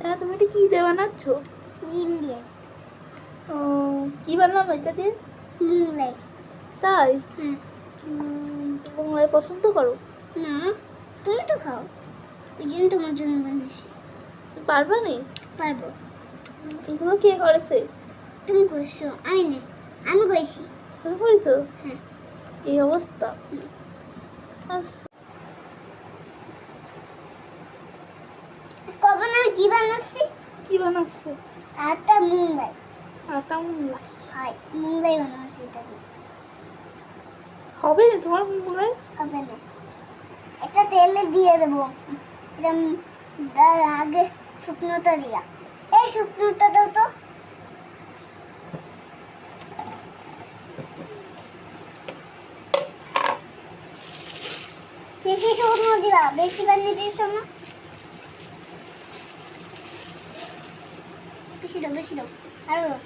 হ্যাঁ, তুমি এটা কি দিয়ে বানাচ্ছ? ডিম দিয়ে। ও, কি বানালাম এটা দিয়ে? মোগলাই। তাই? হ্যাঁ। মোগলাই পছন্দ করো? না, তুমি তো খাও, ওই জন্য তোমার জন্য বানিয়েছি। তুমি পারবা নি? পারবো। এগুলো কে করেছে? তুমি করছো, আমি না, আমি করেছি। তুমি করেছো? হ্যাঁ। এই অবস্থা। আচ্ছা, কখন আমি কি বানাচ্ছি? কি বানাচ্ছো? আটা মোগলাই। আটা মোগলাই? হয়, মোগলাই বানাচ্ছি এটা দিয়ে। হবে না তোমার মোগলাই? হবে না, এটা তেলে দিয়ে দেবো। আগে শুকনোটা দিয়া, এই শুকনোটা দাও তো। বেশি শুকনো দিবা, বেশি বানিয়ে দিস না। বেশি দাও, বেশি দাও, আরো দাও,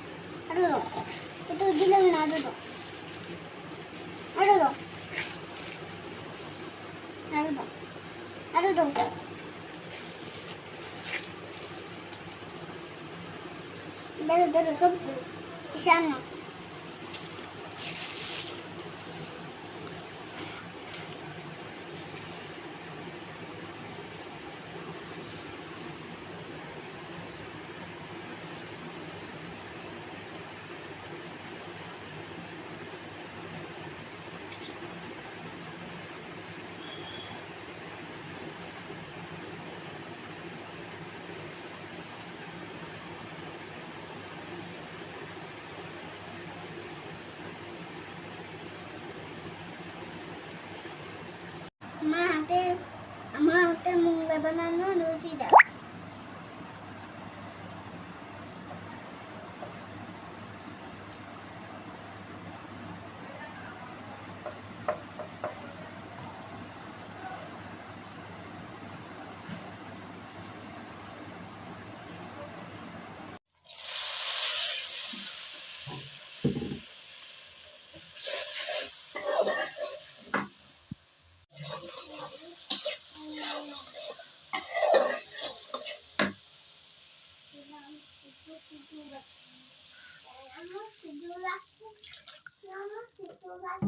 আরো দাও। একটু দিলাম না, আরো দাও, আরো দাও, আরো দাও, আরো দাও। দাও দাও, সব দাও, ঈশান না। আমার হাতের মোগলাই বানানো রুচি দাও।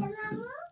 Vamos,